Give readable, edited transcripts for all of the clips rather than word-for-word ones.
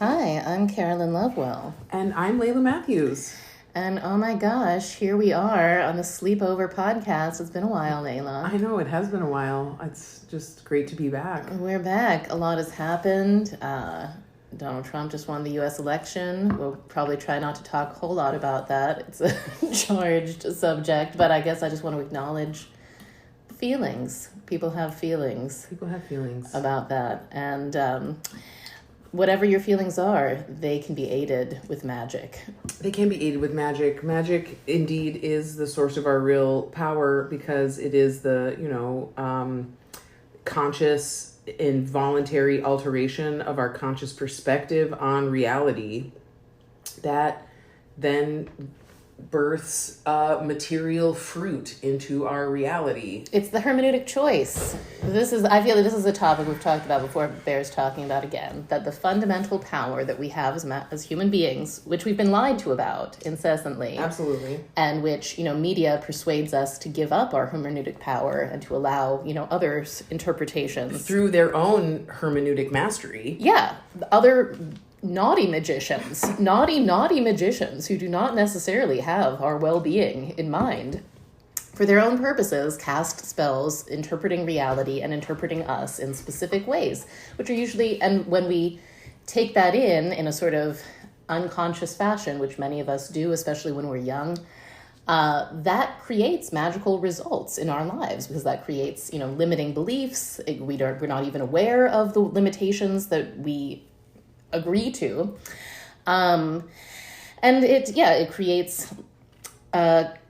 Hi, I'm Carolyn Lovewell. And I'm Laila Matthews. And oh my gosh, here we are on the Sleepover podcast. It's been a while, Laila. I know, it has been a while. It's just great to be back. We're back. A lot has happened. Donald Trump just won the U.S. election. We'll probably try not to talk a whole lot about that. It's a charged subject, but I guess I just want to acknowledge feelings. People have feelings. People have feelings. About that. And whatever your feelings are, they can be aided with magic. They can be aided with magic. Magic, indeed, is the source of our real power because it is the, conscious, involuntary alteration of our conscious perspective on reality that then births material fruit into our reality. It's the hermeneutic choice. I feel like this is a topic we've talked about before, but bears talking about again, that the fundamental power that we have as human beings, which we've been lied to about incessantly. Absolutely. And which, media persuades us to give up our hermeneutic power and to allow, others' interpretations. Through their own hermeneutic mastery. Yeah. Other naughty magicians who do not necessarily have our well-being in mind, for their own purposes, cast spells interpreting reality and interpreting us in specific ways, which are usually, and when we take that in a sort of unconscious fashion, which many of us do, especially when we're young, that creates magical results in our lives because that creates, limiting beliefs. We're not even aware of the limitations that we agree to. And it creates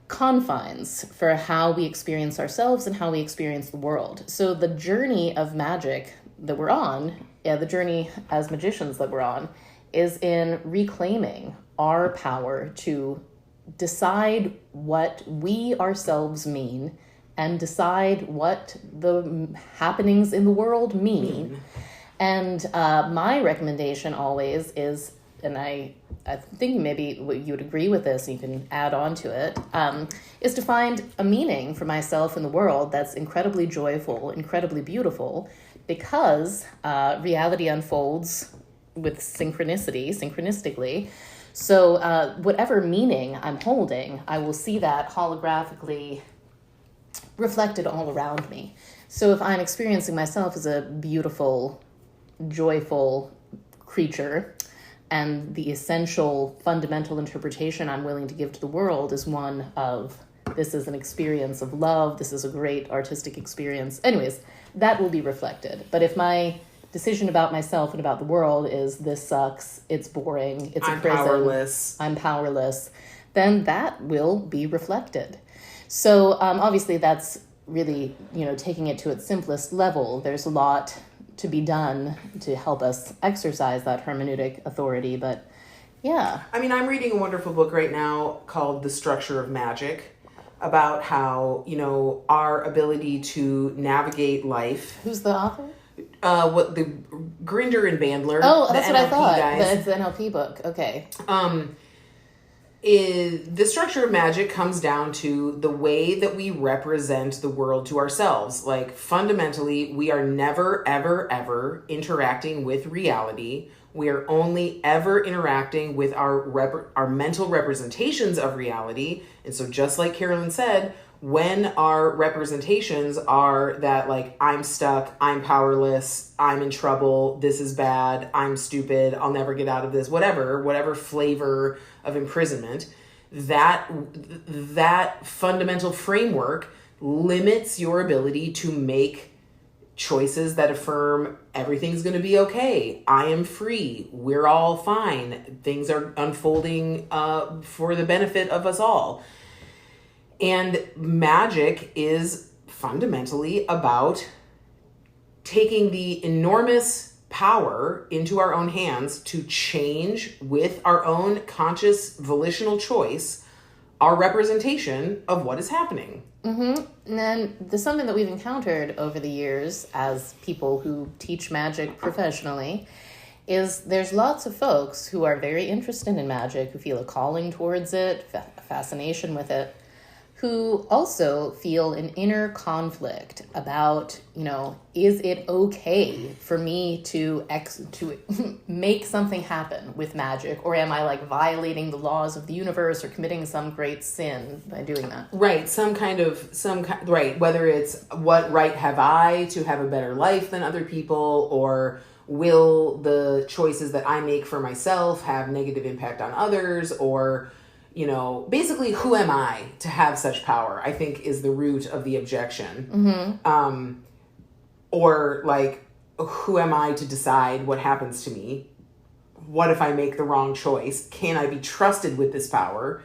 confines for how we experience ourselves and how we experience the world. So the journey of magic that we're on, the journey as magicians that we're on, is in reclaiming our power to decide what we ourselves mean and decide what the happenings in the world mean. And my recommendation always is, and I think maybe you would agree with this, and you can add on to it, is to find a meaning for myself in the world that's incredibly joyful, incredibly beautiful, because reality unfolds with synchronistically. So whatever meaning I'm holding, I will see that holographically reflected all around me. So if I'm experiencing myself as a beautiful, joyful creature, and the essential fundamental interpretation I'm willing to give to the world is one of, this is an experience of love, this is a great artistic experience. Anyways, that will be reflected. But if my decision about myself and about the world is, this sucks, it's boring, it's a prison, I'm powerless, then that will be reflected. So obviously that's really, taking it to its simplest level. There's a lot to be done to help us exercise that hermeneutic authority, but yeah. I mean, I'm reading a wonderful book right now called The Structure of Magic, about how, our ability to navigate life. Who's the author? The Grinder and Bandler. Oh, that's the what NLP I thought. Guys. It's the NLP book. Okay. The structure of magic comes down to the way that we represent the world to ourselves. Like, fundamentally, we are never, ever, ever interacting with reality. We are only ever interacting with our mental representations of reality. And so just like Carolyn said, when our representations are that, like, I'm stuck, I'm powerless, I'm in trouble, this is bad, I'm stupid, I'll never get out of this, whatever flavor of imprisonment, that fundamental framework limits your ability to make choices that affirm everything's going to be okay, I am free, we're all fine, things are unfolding for the benefit of us all. And magic is fundamentally about taking the enormous power into our own hands to change with our own conscious volitional choice our representation of what is happening. Mm-hmm. And then there's something that we've encountered over the years as people who teach magic professionally is there's lots of folks who are very interested in magic, who feel a calling towards it, fascination with it, who also feel an inner conflict about, is it okay for me to make something happen with magic, or am I like violating the laws of the universe or committing some great sin by doing that? Right, right, whether it's what right have I to have a better life than other people, or will the choices that I make for myself have negative impact on others, or basically, who am I to have such power, I think is the root of the objection. Mm-hmm. Or like, who am I to decide what happens to me? What if I make the wrong choice? Can I be trusted with this power?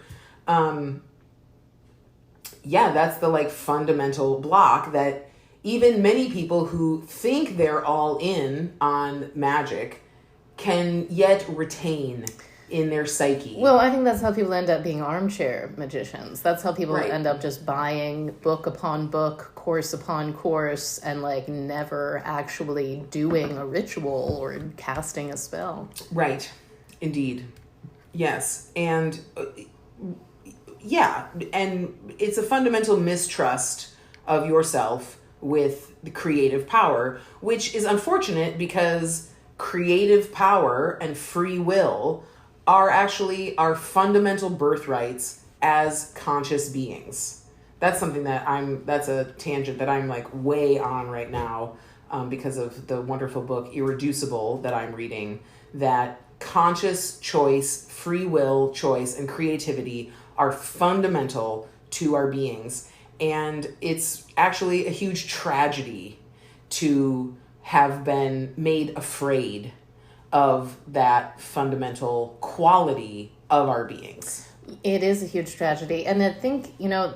That's the like fundamental block that even many people who think they're all in on magic can yet retain in their psyche. Well, I think that's how people end up being armchair magicians. That's how people Right. end up just buying book upon book, course upon course, and like never actually doing a ritual or casting a spell. Right. Indeed. Yes. And and it's a fundamental mistrust of yourself with the creative power, which is unfortunate because creative power and free will are actually our fundamental birthrights as conscious beings. That's something that's a tangent that I'm like way on right now, because of the wonderful book Irreducible that I'm reading, that conscious choice, free will choice, and creativity are fundamental to our beings. And it's actually a huge tragedy to have been made afraid of that fundamental quality of our beings. It is a huge tragedy. And I think,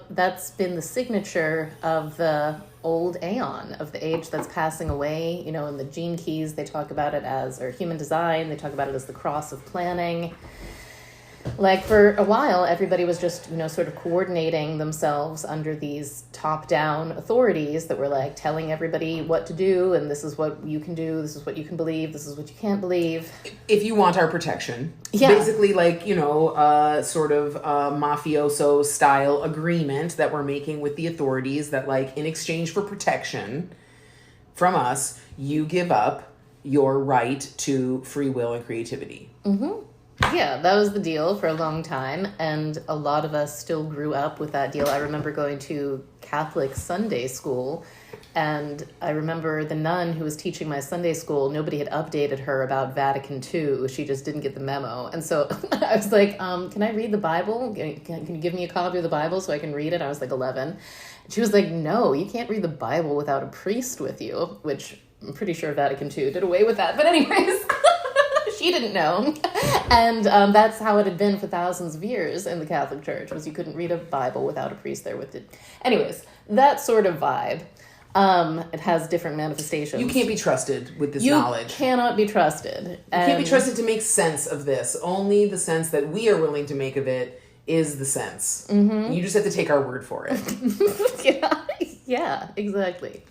that's been the signature of the old aeon, of the age that's passing away. In the Gene Keys, they talk about it or human design, they talk about it as the cross of planning. Like for a while, everybody was just, sort of coordinating themselves under these top-down authorities that were like telling everybody what to do, and this is what you can do, this is what you can believe, this is what you can't believe. If you want our protection. Yeah. Basically like, sort of mafioso style agreement that we're making with the authorities that like in exchange for protection from us, you give up your right to free will and creativity. Mm-hmm. Yeah, that was the deal for a long time, and a lot of us still grew up with that deal. I remember going to Catholic Sunday school, and I remember the nun who was teaching my Sunday school, nobody had updated her about Vatican II. She just didn't get the memo. And so I was like, can I read the Bible? Can you give me a copy of the Bible so I can read it? I was like 11. And she was like, no, you can't read the Bible without a priest with you, which I'm pretty sure Vatican II did away with that. But anyways... She didn't know. And that's how it had been for thousands of years in the Catholic Church, was you couldn't read a Bible without a priest there with it. Anyways, that sort of vibe. It has different manifestations. You can't be trusted with this knowledge. You cannot be trusted. You can't be trusted to make sense of this. Only the sense that we are willing to make of it is the sense. Mm-hmm. You just have to take our word for it. Yeah, exactly.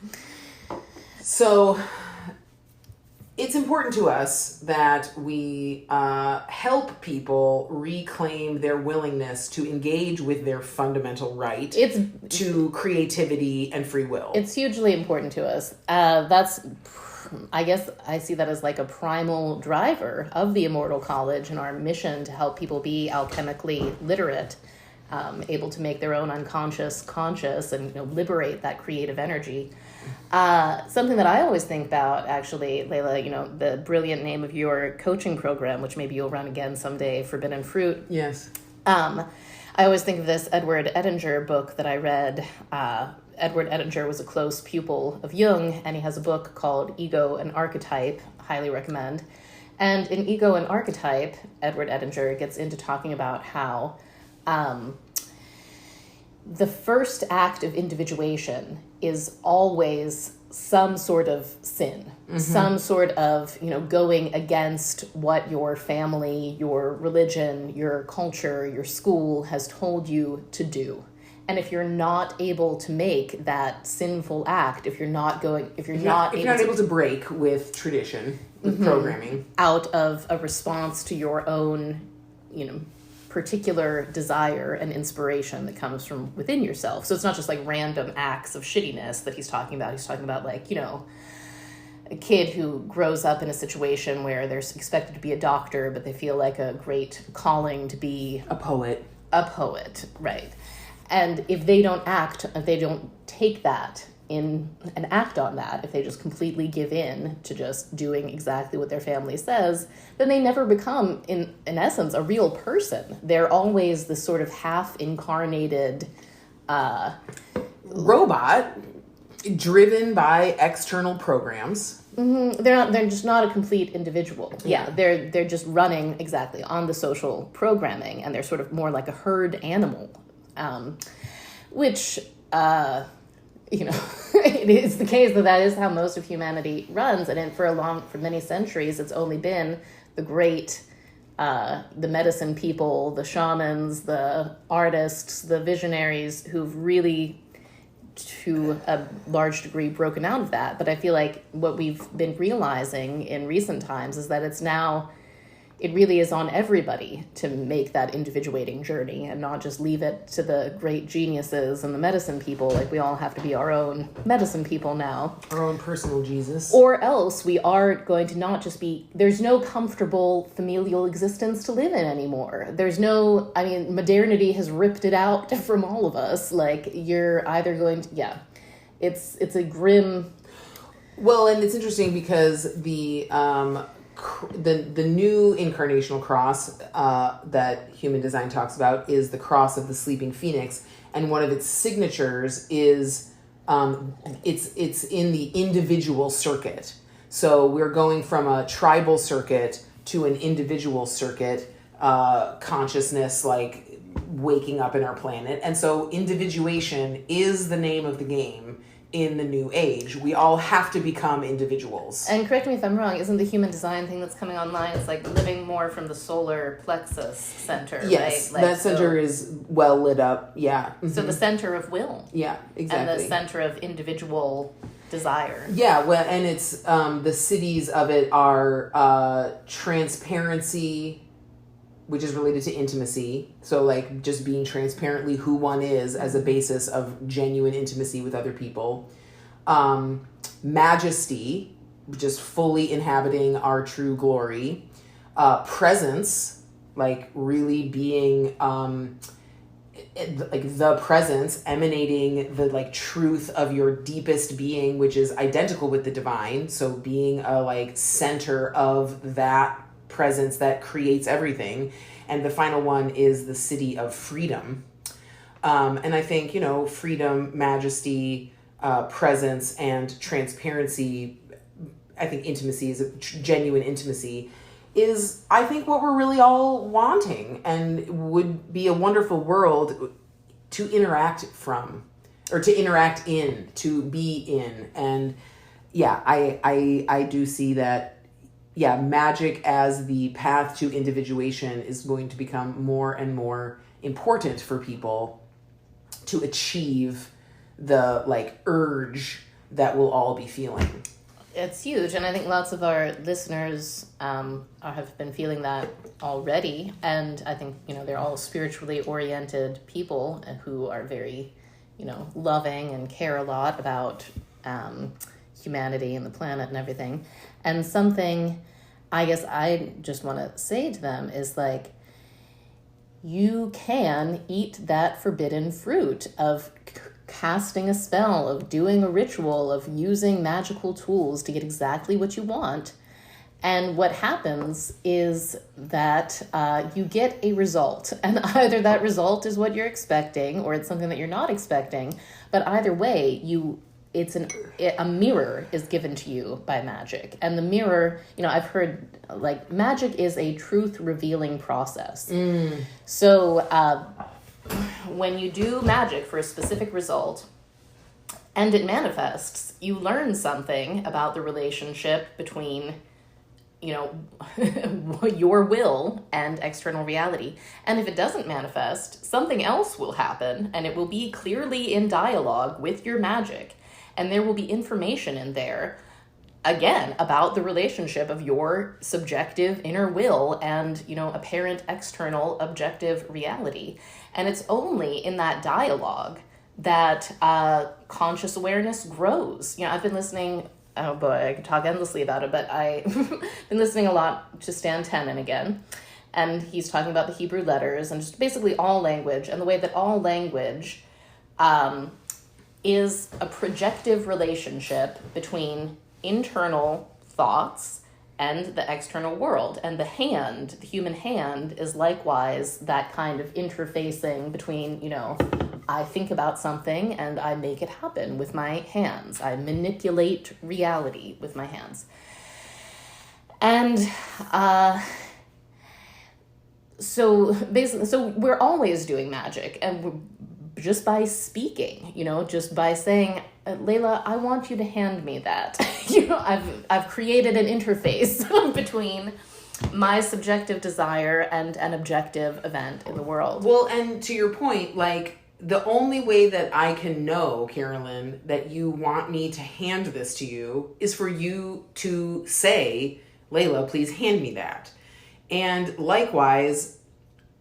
So... it's important to us that we help people reclaim their willingness to engage with their fundamental right to creativity and free will. It's hugely important to us. I guess I see that as like a primal driver of the Immortal College and our mission to help people be alchemically literate, able to make their own unconscious conscious and liberate that creative energy. Something that I always think about, actually, Laila, the brilliant name of your coaching program, which maybe you'll run again someday, Forbidden Fruit. Yes. I always think of this Edward Edinger book that I read. Edward Edinger was a close pupil of Jung, and he has a book called Ego and Archetype, highly recommend. And in Ego and Archetype, Edward Edinger gets into talking about how the first act of individuation is always some sort of sin, some sort of, going against what your family, your religion, your culture, your school has told you to do. And if you're not able to make that sinful act, if you're not able to break with tradition, with programming, out of a response to your own, particular desire and inspiration that comes from within yourself. So it's not just like random acts of shittiness that he's talking about. He's talking about like, you know, a kid who grows up in a situation where they're expected to be a doctor, but they feel like a great calling to be a poet. A poet, right. And if they don't take that in and act on that, if they just completely give in to just doing exactly what their family says, then they never become, in essence, a real person. They're always this sort of half-incarnated robot driven by external programs. Mm-hmm. They're just not a complete individual. Yeah, they're just running exactly on the social programming, and they're sort of more like a herd animal, which you know, it is the case that is how most of humanity runs, and for many centuries, it's only been the great, the medicine people, the shamans, the artists, the visionaries who've really, to a large degree, broken out of that. But I feel like what we've been realizing in recent times is that it really is on everybody to make that individuating journey and not just leave it to the great geniuses and the medicine people. Like, we all have to be our own medicine people now. Our own personal Jesus. Or else we are going to not just be... There's no comfortable familial existence to live in anymore. Modernity has ripped it out from all of us. Like, you're either going to... Yeah. It's a grim... Well, and it's interesting because the new incarnational cross that human design talks about is the cross of the sleeping phoenix, and one of its signatures is it's in the individual circuit. So we're going from a tribal circuit to an individual circuit, consciousness, like waking up in our planet. And so individuation is the name of the game in the new age. We all have to become individuals. And correct me if I'm wrong, isn't the human design thing that's coming online, it's like living more from the solar plexus center, yes, right? That center is well lit up, yeah. Mm-hmm. So the center of will. Yeah, exactly. And the center of individual desire. Yeah, well, and it's, the cities of it are transparency, which is related to intimacy. So, like, just being transparently who one is as a basis of genuine intimacy with other people. Majesty, just fully inhabiting our true glory. Presence, like really being, like the presence, emanating the like truth of your deepest being, which is identical with the divine. So being a like center of that presence that creates everything. And the final one is the city of freedom. And I think, you know, freedom, majesty, presence, and transparency, I think intimacy is genuine intimacy is, I think, what we're really all wanting, and would be a wonderful world to interact from, or to interact in, to be in. And yeah, I do see that. Yeah, Magick as the path to individuation is going to become more and more important for people to achieve the like urge that we'll all be feeling. It's huge, and I think lots of our listeners have been feeling that already, and I think, you know, they're all spiritually oriented people who are very, you know, loving and care a lot about humanity and the planet and everything. And something I guess I just want to say to them is like, you can eat that forbidden fruit of casting a spell, of doing a ritual, of using magical tools to get exactly what you want. And what happens is that you get a result. And either that result is what you're expecting or it's something that you're not expecting. But either way, a mirror is given to you by magic. And the mirror, you know, I've heard, like, magic is a truth-revealing process. So when you do magic for a specific result and it manifests, you learn something about the relationship between, you know, your will and external reality. And if it doesn't manifest, something else will happen, and it will be clearly in dialogue with your magic. And there will be information in there again, about the relationship of your subjective inner will and, apparent external objective reality. And it's only in that dialogue that conscious awareness grows. I've been listening, oh boy, I could talk endlessly about it, but I've been listening a lot to Stan Tenen again. And he's talking about the Hebrew letters and just basically all language, and the way that all language is a projective relationship between internal thoughts and the external world. And the human hand, is likewise that kind of interfacing between, I think about something and I make it happen with my hands. I manipulate reality with my hands. And so we're always doing magic, and just by speaking, just by saying, Laila, I want you to hand me that. I've created an interface between my subjective desire and an objective event in the world. Well, and to your point, like, the only way that I can know, Carolyn, that you want me to hand this to you is for you to say, Laila, please hand me that. And likewise,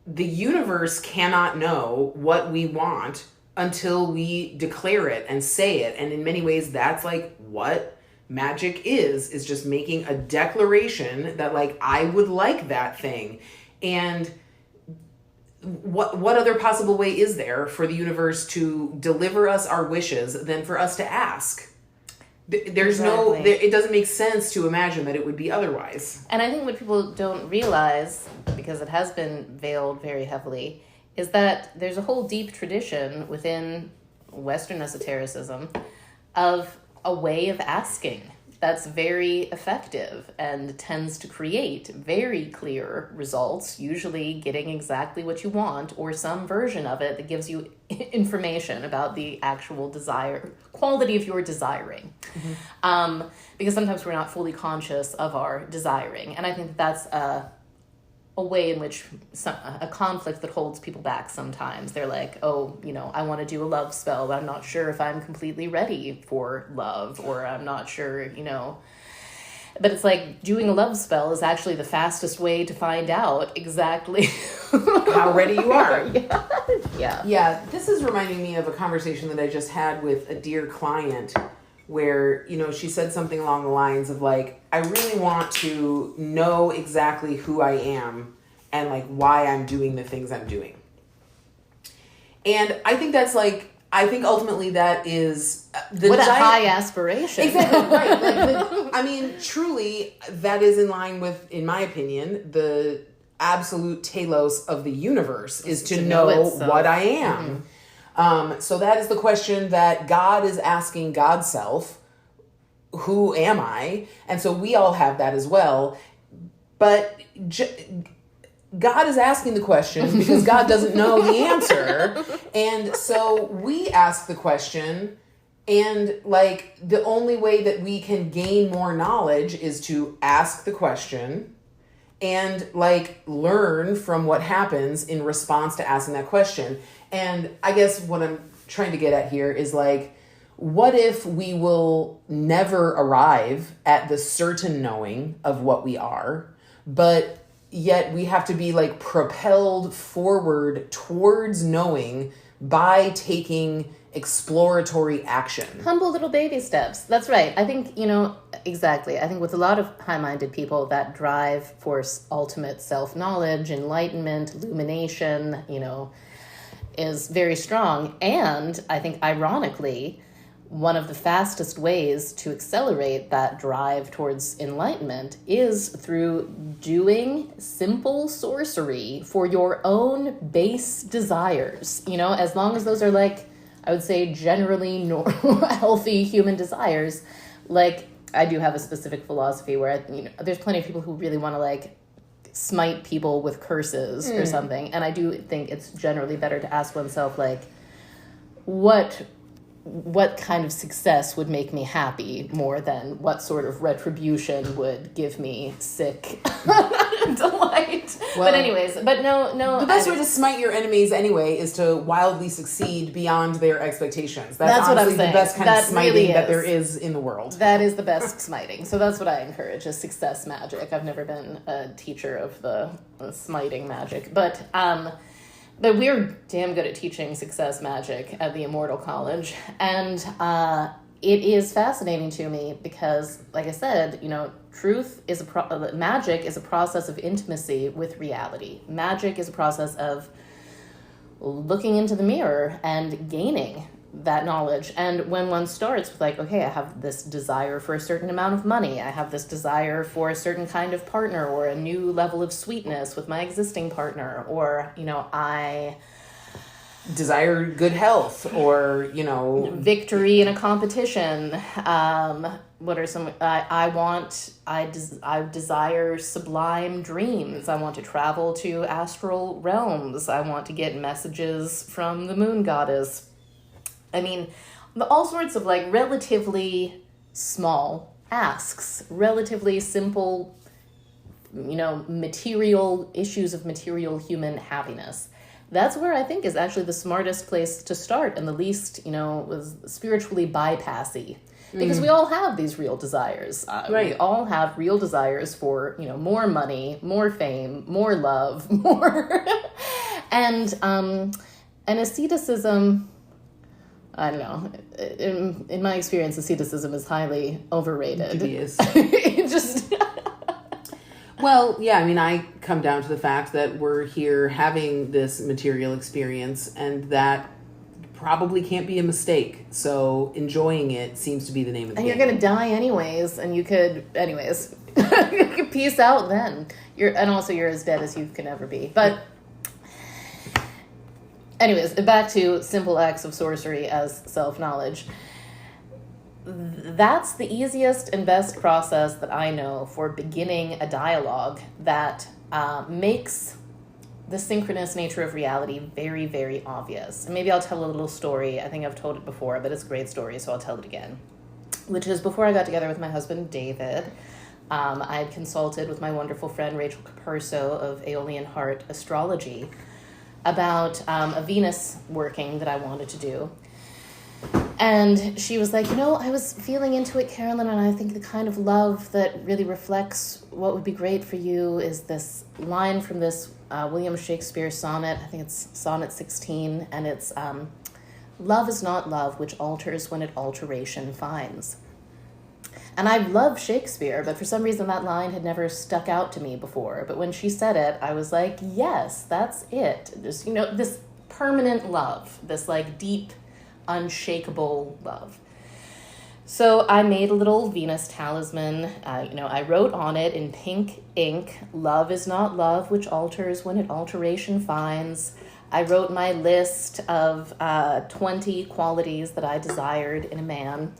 the universe cannot know what we want until we declare it and say it. And in many ways, that's like what magic is just making a declaration that, like, I would like that thing. And what other possible way is there for the universe to deliver us our wishes than for us to ask? There's Exactly. it doesn't make sense to imagine that it would be otherwise. And I think what people don't realize, because it has been veiled very heavily, is that there's a whole deep tradition within Western esotericism of a way of asking that's very effective and tends to create very clear results, usually getting exactly what you want or some version of it that gives you information about the actual quality of your desiring. Mm-hmm. Because sometimes we're not fully conscious of our desiring. And I think that's a way in which a conflict that holds people back sometimes. They're like, oh, I want to do a love spell, but I'm not sure if I'm completely ready for love, or I'm not sure, But it's like, doing a love spell is actually the fastest way to find out exactly how ready you are. Yeah. Yeah, this is reminding me of a conversation that I just had with a dear client where, she said something along the lines of, like, I really want to know exactly who I am and, like, why I'm doing the things I'm doing. And I think that's, like, ultimately that is the what desire. a high aspiration. Exactly, right. Truly, that is in line with, in my opinion, the absolute telos of the universe is to know what I am. Mm-hmm. So that is the question that God is asking God's self, who am I? And so we all have that as well. But God is asking the question because God doesn't know the answer. And so we ask the question, and, like, the only way that we can gain more knowledge is to ask the question and, like, learn from what happens in response to asking that question. And I guess what I'm trying to get at here is, like, what if we will never arrive at the certain knowing of what we are, but yet we have to be, like, propelled forward towards knowing by taking exploratory action. Humble little baby steps. That's right. I think, exactly. I think with a lot of high-minded people, that drive for ultimate self-knowledge, enlightenment, illumination, is very strong. And I think, ironically, one of the fastest ways to accelerate that drive towards enlightenment is through doing simple sorcery for your own base desires. As long as those are, like, I would say generally normal, healthy human desires. Like, I do have a specific philosophy where, there's plenty of people who really want to, like, smite people with curses or something. And I do think it's generally better to ask oneself, like, what what kind of success would make me happy more than what sort of retribution would give me sick delight. Well, but anyways, but no. The best way to smite your enemies anyway is to wildly succeed beyond their expectations. That's what I'm honestly saying. The best kind that of smiting really that there is in the world. That is the best smiting. So that's what I encourage, is success magic. I've never been a teacher of the smiting magic, but we're damn good at teaching success magic at the Immortal College. And it is fascinating to me because, like I said, magic is a process of intimacy with reality. Magic is a process of looking into the mirror and gaining that knowledge. And when one starts with like, okay, I have this desire for a certain amount of money, I have this desire for a certain kind of partner or a new level of sweetness with my existing partner, or, I desire good health, or, victory in a competition. What are some, I desire sublime dreams. I want to travel to astral realms. I want to get messages from the moon goddess. I mean, all sorts of like relatively small asks, relatively simple, material issues of material human happiness. That's where I think is actually the smartest place to start, and the least, was spiritually bypassy. Because we all have these real desires. Right. We all have real desires for, more money, more fame, more love, more... and asceticism... I don't know. In my experience, asceticism is highly overrated. Dubious. Just... Well, yeah, I mean, I come down to the fact that we're here having this material experience, and that probably can't be a mistake. So enjoying it seems to be the name of the game. And you're going to die anyways, and you could... Anyways. You could peace out then. And also you're as dead as you can ever be. But... Anyways, back to simple acts of sorcery as self-knowledge. That's the easiest and best process that I know for beginning a dialogue that makes the synchronous nature of reality very, very obvious. And maybe I'll tell a little story. I think I've told it before, but it's a great story, so I'll tell it again. Which is, before I got together with my husband, David, I had consulted with my wonderful friend, Rachel Capurso of Aeolian Heart Astrology, about a Venus working that I wanted to do. And she was like, I was feeling into it, Carolyn, and I think the kind of love that really reflects what would be great for you is this line from this William Shakespeare sonnet. I think it's Sonnet 16, and it's, love is not love which alters when it alteration finds. And I love Shakespeare, but for some reason that line had never stuck out to me before. But when she said it, I was like, yes, that's it. Just, this permanent love, this like deep, unshakable love. So I made a little Venus talisman. I wrote on it in pink ink, love is not love which alters when it alteration finds. I wrote my list of 20 qualities that I desired in a man.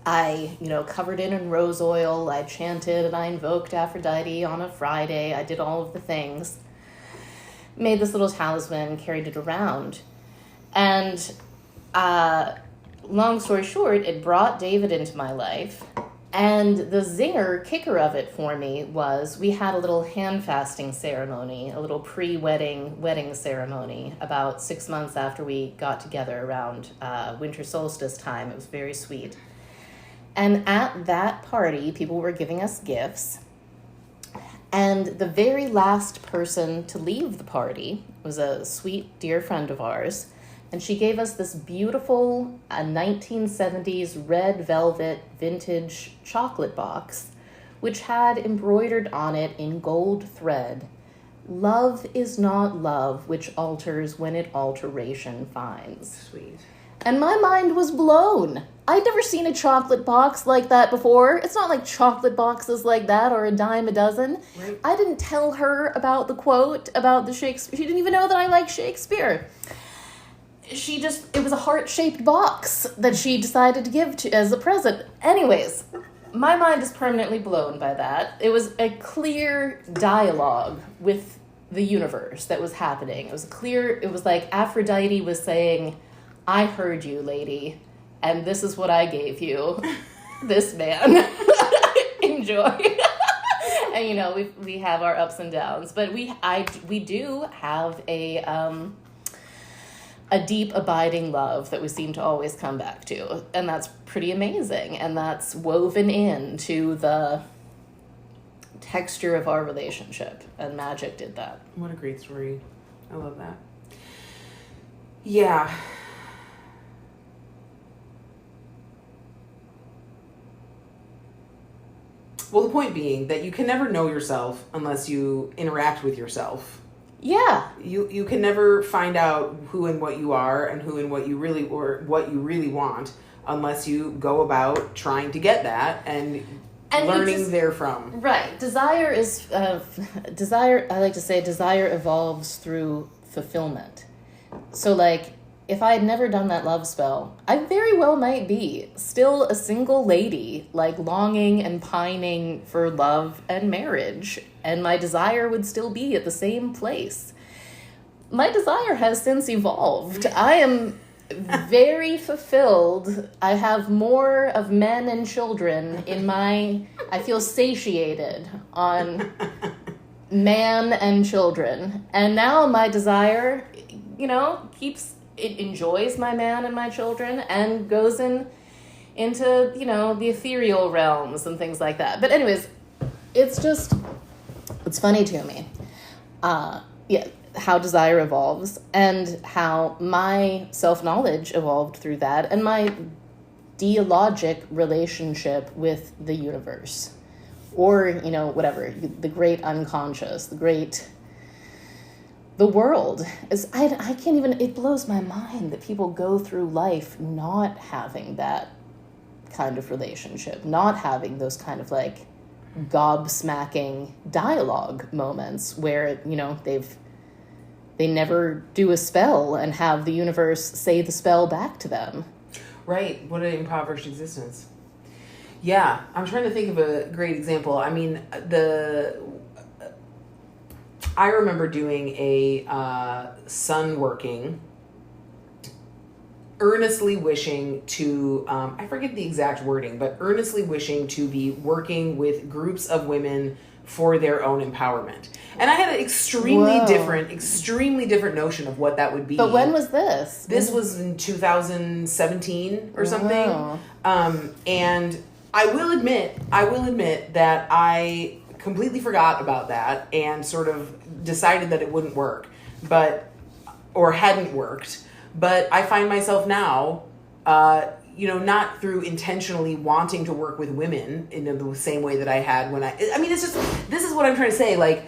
I, covered it in rose oil. I chanted and I invoked Aphrodite on a Friday. I did all of the things. Made this little talisman, carried it around. And long story short, it brought David into my life. And the zinger kicker of it for me was we had a little hand fasting ceremony, a little pre-wedding wedding ceremony about 6 months after we got together around winter solstice time. It was very sweet. And at that party, people were giving us gifts. And the very last person to leave the party was a sweet, dear friend of ours. And she gave us this beautiful 1970s red velvet vintage chocolate box, which had embroidered on it in gold thread, love is not love which alters when it alteration finds. Sweet. And my mind was blown. I'd never seen a chocolate box like that before. It's not like chocolate boxes like that or a dime a dozen. Right. I didn't tell her about the quote, about the Shakespeare. She didn't even know that I like Shakespeare. It was a heart-shaped box that she decided to give to as a present. Anyways, my mind is permanently blown by that. It was a clear dialogue with the universe that was happening. It was like Aphrodite was saying, I heard you, lady. and this is what I gave you. This man. Enjoy. And, you know, we have our ups and downs, but we do have a deep abiding love that we seem to always come back to, and that's pretty amazing, and that's woven into the texture of our relationship, and Magick did that. What a great story. I love that. Yeah. Well, the point being that you can never know yourself unless you interact with yourself. Yeah. You can never find out who and what you are and who and what you really want unless you go about trying to get that and learning therefrom. Right. Desire is desire. I like to say desire evolves through fulfillment. So, like, if I had never done that love spell, I very well might be still a single lady, like, longing and pining for love and marriage, and my desire would still be at the same place. My desire has since evolved. I am very fulfilled. I have more of men and children in my... I feel satiated on man and children. And now my desire, you know, it enjoys my man and my children and goes into, you know, the ethereal realms and things like that. But anyways, it's funny to me. How desire evolves and how my self-knowledge evolved through that and my dialogic relationship with the universe, or, you know, whatever, the great unconscious, the world is. I can't even, it blows my mind that people go through life not having that kind of relationship, not having those kind of, like, gobsmacking dialogue moments where, you know, they never do a spell and have the universe say the spell back to them. Right. What an impoverished existence. Yeah. I'm trying to think of a great example. I mean, I remember doing a sun working, earnestly wishing to, I forget the exact wording, but earnestly wishing to be working with groups of women for their own empowerment. And I had an extremely different notion of what that would be. But when was this? This was in 2017 or something. And I will admit that I completely forgot about that and sort of decided that it wouldn't work, or hadn't worked. But I find myself now, you know, not through intentionally wanting to work with women in the same way that I had when I mean, it's just, this is what I'm trying to say, like,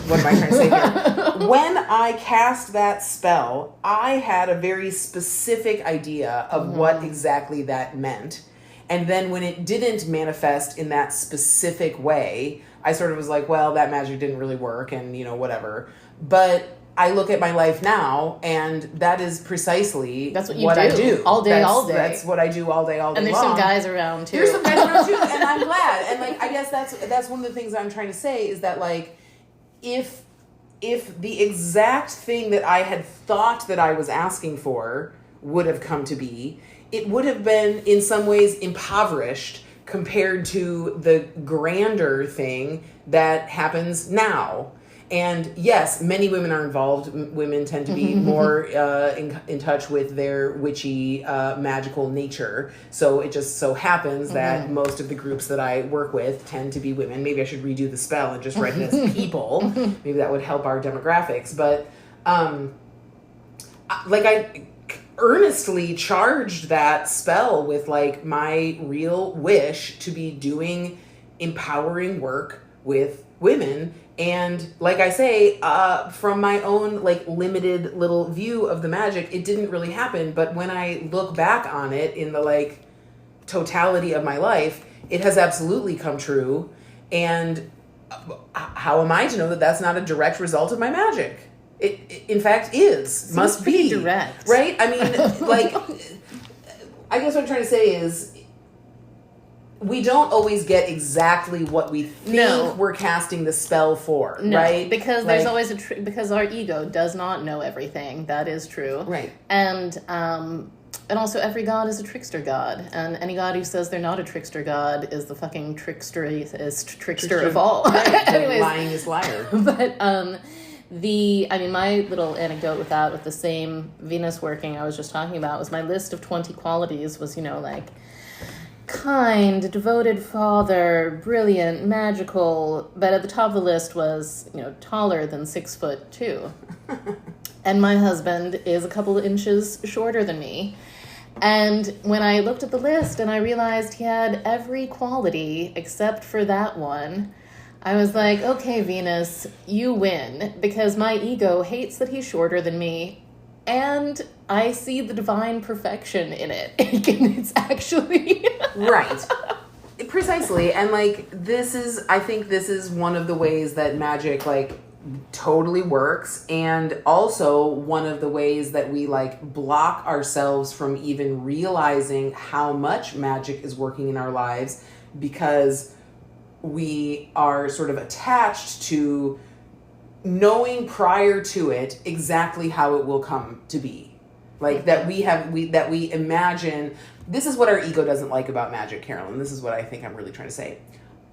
what am I trying to say here? When I cast that spell, I had a very specific idea of what exactly that meant. And then when it didn't manifest in that specific way, I sort of was like, well, that magic didn't really work and, you know, whatever. But I look at my life now, and that is precisely what I do. All day. That's what I do all day long. And there's some guys around, too. There's some guys around, too, and I'm glad. And, like, I guess that's one of the things I'm trying to say is that, like, if the exact thing that I had thought that I was asking for would have come to be, it would have been in some ways impoverished compared to the grander thing that happens now. And yes, many women are involved. Women tend to be more in touch with their witchy, magical nature. So it just so happens that most of the groups that I work with tend to be women. Maybe I should redo the spell and just write it as people. Maybe that would help our demographics. But like, I earnestly charged that spell with, like, my real wish to be doing empowering work with women. And like I say, from my own, like, limited little view of the magic, it didn't really happen. But when I look back on it in the, like, totality of my life, it has absolutely come true. And how am I to know that that's not a direct result of my magic? It in fact is. Must be direct, right? I mean, like, I guess what I'm trying to say is, we don't always get exactly what we think we're casting the spell for, right? Because there's always because our ego does not know everything. That is true, right? And And also, every god is a trickster god, and any god who says they're not a trickster god is the fucking trickster of all. Anyways, lyingest liar. But my little anecdote with that, with the same Venus working I was just talking about, was my list of 20 qualities was, like kind, devoted father, brilliant, magical, but at the top of the list was, taller than 6'2". And my husband is a couple of inches shorter than me. And when I looked at the list and I realized he had every quality except for that one, I was like, okay, Venus, you win, because my ego hates that he's shorter than me, and I see the divine perfection in it. It's actually... Right. Precisely. And, I think this is one of the ways that magic, totally works, and also one of the ways that we block ourselves from even realizing how much magic is working in our lives, because we are sort of attached to knowing prior to it exactly how it will come to be. That we imagine. This is what our ego doesn't like about magic, Carolyn. This is what I think I'm really trying to say.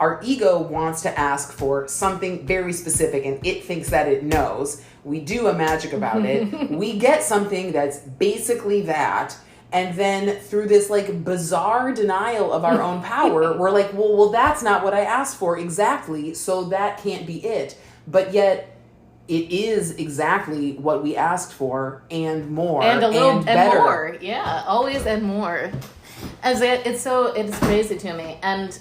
Our ego wants to ask for something very specific, and it thinks that it knows. We do a magic about it. We get something that's basically that. And then through this bizarre denial of our own power, we're like, well, that's not what I asked for exactly. So that can't be it. But yet it is exactly what we asked for, and more, and a little and better. More. Yeah, always and more. It's crazy to me. And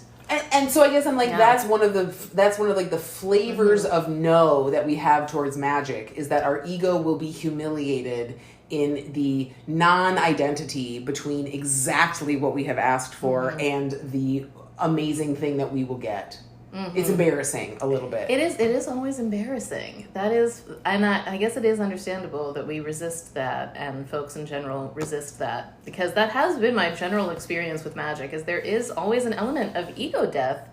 so I guess I'm that's one of the flavors of no that we have towards magic, is that our ego will be humiliated in the non-identity between exactly what we have asked for and the amazing thing that we will get. It's embarrassing a little bit. It is always embarrassing. That is, and I guess it is understandable that we resist that, and folks in general resist that, because that has been my general experience with magic, is there is always an element of ego death.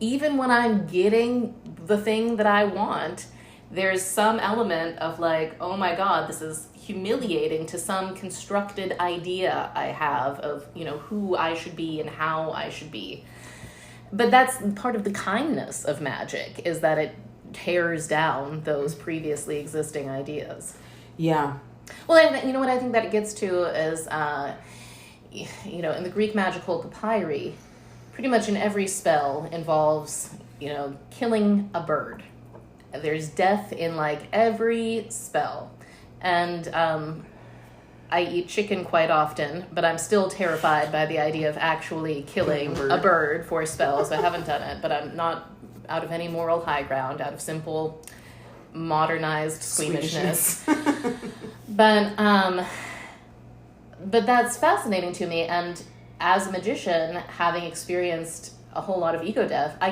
Even when I'm getting the thing that I want, there's some element of oh my God, this is humiliating to some constructed idea I have of, who I should be and how I should be. But that's part of the kindness of magic, is that it tears down those previously existing ideas. Yeah. Well, and you know what I think that it gets to is, in the Greek magical papyri, pretty much in every spell involves, killing a bird. There's death in every spell. And I eat chicken quite often, but I'm still terrified by the idea of actually killing a bird for spells. I haven't done it, but I'm not out of any moral high ground, out of simple modernized squeamishness. But that's fascinating to me, and as a magician, having experienced a whole lot of ego death, I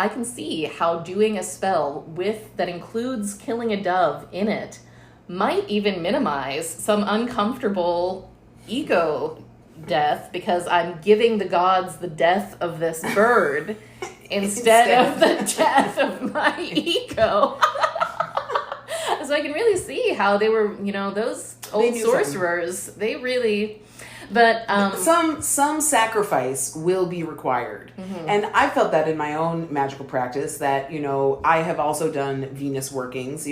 can see how doing a spell that includes killing a dove in it might even minimize some uncomfortable ego death, because I'm giving the gods the death of this bird instead of the death of my ego. So I can really see how they were, those old sorcerers, they really... But some sacrifice will be required. And I felt that in my own magical practice, that, I have also done Venus workings,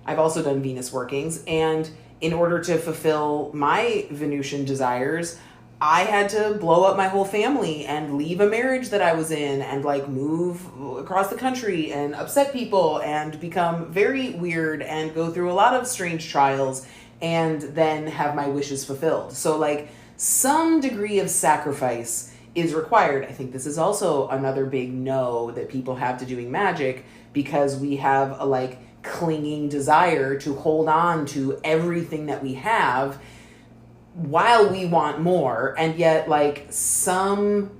I've also done Venus workings, and in order to fulfill my Venusian desires, I had to blow up my whole family and leave a marriage that I was in, and move across the country and upset people and become very weird and go through a lot of strange trials, and then have my wishes fulfilled. So some degree of sacrifice is required. I think this is also another big no that people have to doing magic, because we have a clinging desire to hold on to everything that we have while we want more, and yet some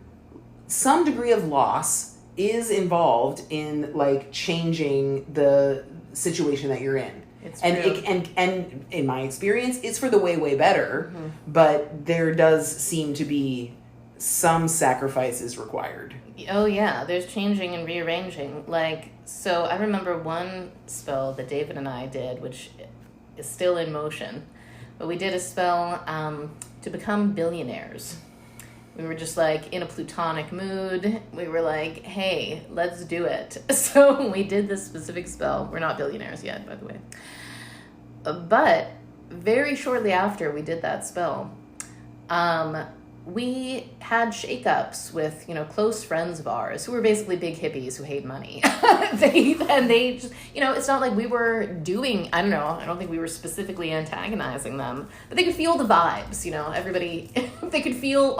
degree of loss is involved in changing the situation that you're in. And in my experience, it's for the way better, but there does seem to be some sacrifices required. Oh yeah, there's changing and rearranging. So I remember one spell that David and I did, which is still in motion, But we did a spell to become billionaires. We were just like in a plutonic mood. We were like, hey, let's do it. So we did this specific spell. We're not billionaires yet, by the way. But very shortly after we did that spell, we had shakeups with, close friends of ours who were basically big hippies who hate money. they just, it's not like we were doing, I don't think we were specifically antagonizing them, but they could feel the vibes, everybody, they could feel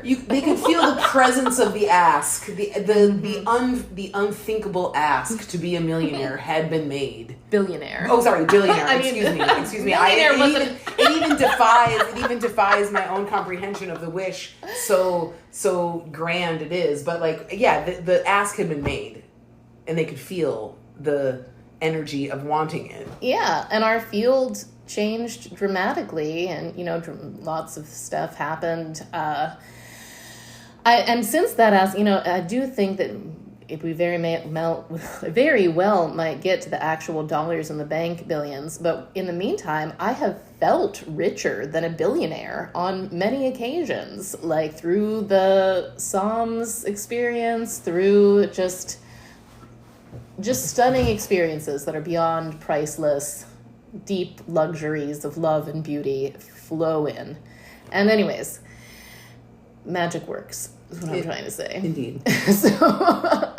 they could feel the presence of the ask, the unthinkable ask to be a millionaire had been made. Billionaire. Oh, sorry, billionaire. Excuse me. It even defies my own comprehension of the wish. So grand it is, but the ask had been made, and they could feel the energy of wanting it. Yeah, and our field changed dramatically, and lots of stuff happened. And since that, I do think that if we very well might get to the actual dollars in the bank billions, but in the meantime, I have felt richer than a billionaire on many occasions, like through the Psalms experience, through just stunning experiences that are beyond priceless, deep luxuries of love and beauty flow in. And anyways, magic works. Is what I'm trying to say. Indeed. But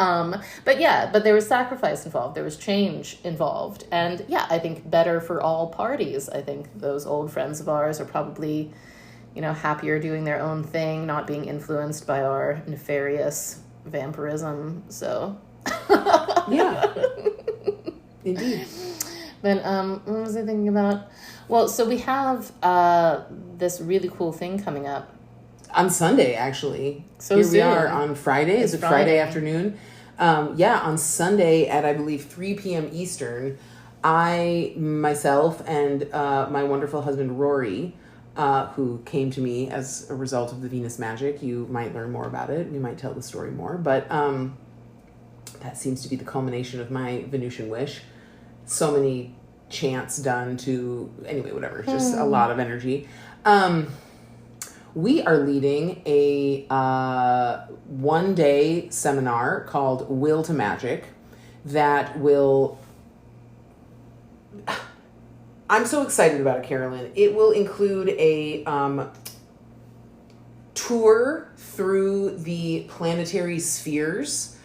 there was sacrifice involved. There was change involved. And I think better for all parties. I think those old friends of ours are probably, happier doing their own thing, not being influenced by our nefarious vampirism. So. Yeah. Indeed. But what was I thinking about? Well, so we have this really cool thing coming up. On Sunday, actually. So Here soon. We are on Friday. Is it Friday afternoon? On Sunday at, I believe, 3 p.m. Eastern, I, myself, and my wonderful husband, Rory, who came to me as a result of the Venus Magic. You might learn more about it. We might tell the story more. But that seems to be the culmination of my Venusian wish. So many chants done to... Anyway, whatever. Just a lot of energy. We are leading a one-day seminar called Will to Magic that will... I'm so excited about it, Carolyn. It will include a tour through the planetary spheres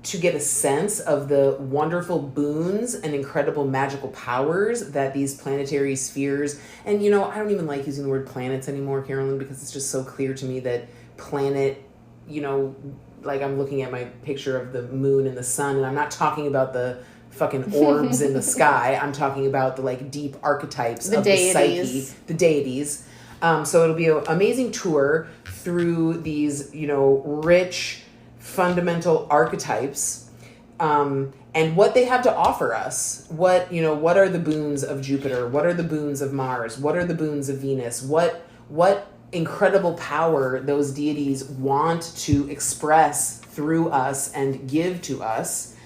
to get a sense of the wonderful boons and incredible magical powers that these planetary spheres, and I don't even like using the word planets anymore, Carolyn, because it's just so clear to me that planet, I'm looking at my picture of the moon and the sun, and I'm not talking about the fucking orbs in the sky. I'm talking about the deep archetypes of the psyche, the deities. So it'll be an amazing tour through these, rich, fundamental archetypes, and what they have to offer us. What are the boons of Jupiter? What are the boons of Mars? What are the boons of Venus? What incredible power those deities want to express through us and give to us.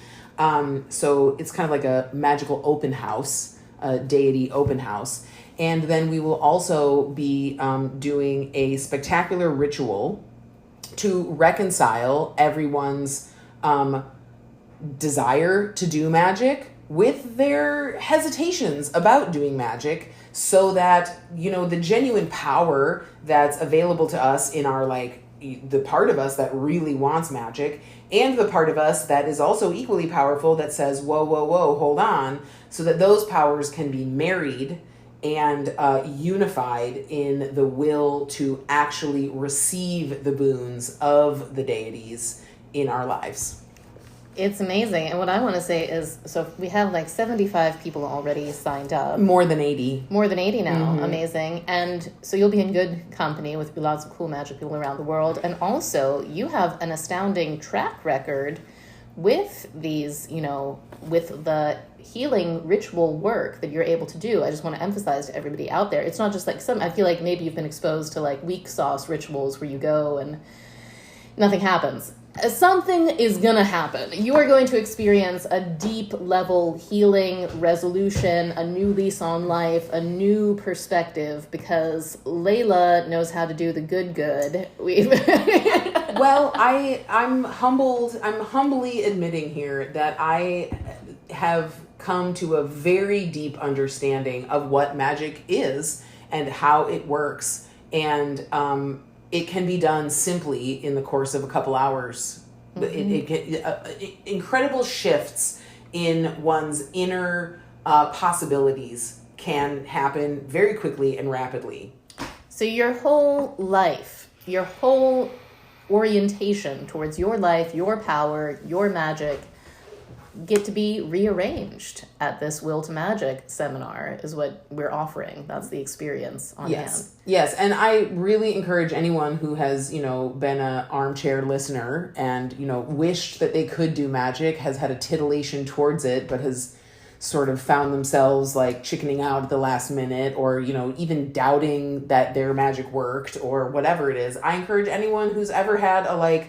So it's kind of like a magical open house, a deity open house. And then we will also be doing a spectacular ritual to reconcile everyone's desire to do magic with their hesitations about doing magic, so that the genuine power that's available to us in our the part of us that really wants magic, and the part of us that is also equally powerful that says whoa, hold on, so that those powers can be married and unified in the will to actually receive the boons of the deities in our lives. It's amazing. And what I want to say is, so we have 75 people already signed up. More than 80. More than 80 now. Mm-hmm. Amazing. And so you'll be in good company with lots of cool magic people around the world. And also, you have an astounding track record with these, with the healing ritual work that you're able to do. I just want to emphasize to everybody out there, it's not just I feel like maybe you've been exposed to weak sauce rituals where you go and nothing happens. something is gonna happen. You are going to experience a deep level healing, resolution, a new lease on life, a new perspective, because Laila knows how to do the good. Well, I'm humbly admitting here that I have come to a very deep understanding of what magic is and how it works, and it can be done simply in the course of a couple hours. Incredible shifts in one's inner possibilities can happen very quickly and rapidly. So your whole life, your whole orientation towards your life, your power, your magic, get to be rearranged at this Will to Magic seminar is what we're offering. That's the experience on hand. Yes, and I really encourage anyone who has, been an armchair listener and, wished that they could do magic, has had a titillation towards it, but has sort of found themselves like chickening out at the last minute, or, even doubting that their magic worked or whatever it is. I encourage anyone who's ever had a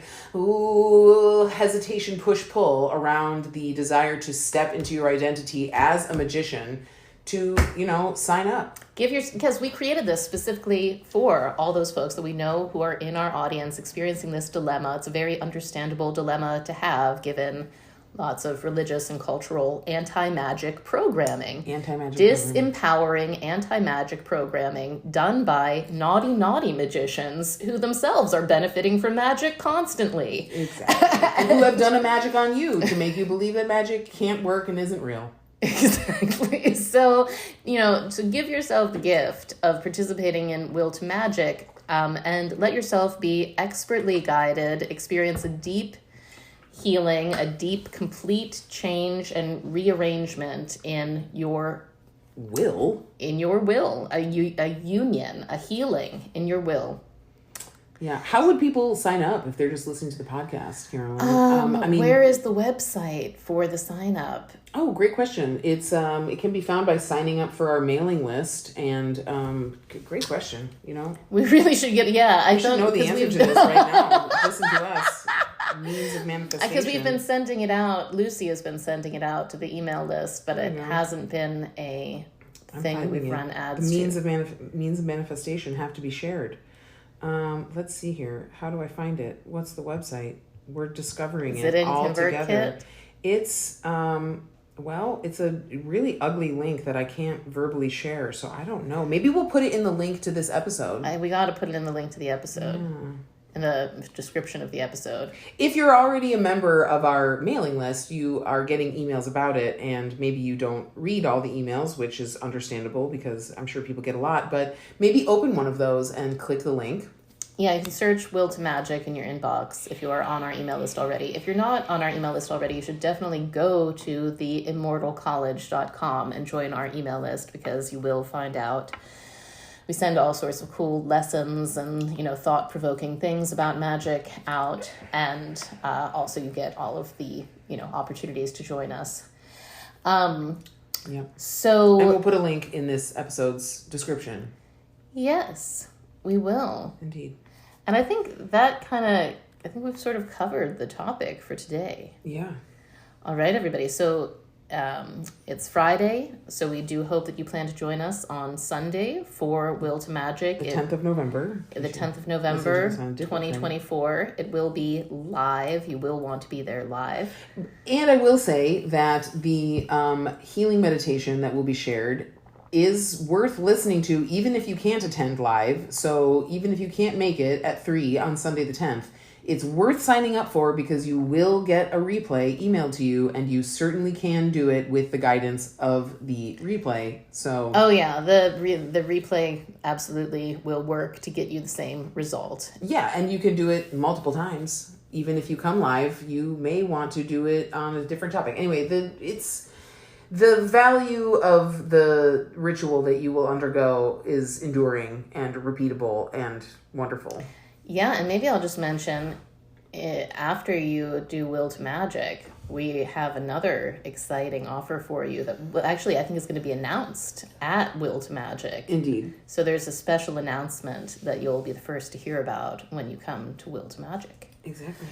hesitation, push, pull around the desire to step into your identity as a magician to, sign up. Because we created this specifically for all those folks that we know who are in our audience experiencing this dilemma. It's a very understandable dilemma to have, given lots of religious and cultural anti-magic programming. Disempowering anti-magic programming done by naughty magicians who themselves are benefiting from magic constantly. Exactly. And who have done a magic on you to make you believe that magic can't work and isn't real. Exactly. So, to give yourself the gift of participating in Will to Magic, and let yourself be expertly guided, experience a deep healing, a deep, complete change and rearrangement in your will. A union, a healing in your will. Yeah. How would people sign up if they're just listening to the podcast, Carolyn? Where is the website for the sign up? Oh, great question. It's it can be found by signing up for our mailing list, and great question. We really should get. Yeah, I should know the answer to this right now. Listen to us. Means of manifestation. Because we've been sending it out. Lucy has been sending it out to the email list, but it hasn't been a thing that we've run ads the to. Means of manifestation have to be shared. Let's see here. How do I find it? What's the website? We're discovering it all together. It's it's a really ugly link that I can't verbally share, so I don't know. Maybe we'll put it in the link to this episode. We got to put it in the link to the episode. Yeah. In the description of the episode. If you're already a member of our mailing list, you are getting emails about it, and maybe you don't read all the emails, which is understandable because I'm sure people get a lot, but maybe open one of those and click the link. Yeah, you can search Will to Magic in your inbox if you are on our email list already. If you're not on our email list already, you should definitely go to theimmortalcollege.com and join our email list, because you will find out we send all sorts of cool lessons and, thought-provoking things about magic out. And also you get all of the, opportunities to join us. Yeah. So... And we'll put a link in this episode's description. Yes, we will. Indeed. And I think we've sort of covered the topic for today. Yeah. All right, everybody. So... it's Friday, so we do hope that you plan to join us on Sunday for Will to Magic. The 10th of November. The 10th of November, 2024. It will be live. You will want to be there live. And I will say that the healing meditation that will be shared is worth listening to, even if you can't attend live. So even if you can't make it at 3 on Sunday the 10th, it's worth signing up for, because you will get a replay emailed to you, and you certainly can do it with the guidance of the replay. So, oh yeah, the replay absolutely will work to get you the same result. Yeah, and you can do it multiple times. Even if you come live, you may want to do it on a different topic. Anyway, it's the value of the ritual that you will undergo is enduring and repeatable and wonderful. Yeah, and maybe I'll just mention, after you do Will to Magic, we have another exciting offer for you that actually I think is going to be announced at Will to Magic. Indeed. So there's a special announcement that you'll be the first to hear about when you come to Will to Magic. Exactly.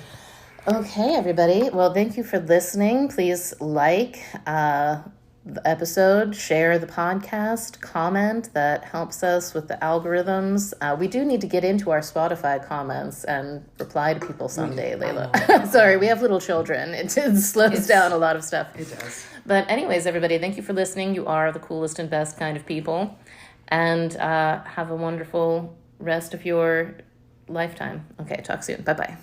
Okay, everybody. Well, thank you for listening. Please like the episode, share the podcast, comment. That helps us with the algorithms. We do need to get into our Spotify comments and reply to people someday, Laila. Sorry, we have little children. It slows down a lot of stuff. It does. But anyways, everybody, thank you for listening. You are the coolest and best kind of people. And have a wonderful rest of your lifetime. Okay, talk soon. Bye-bye.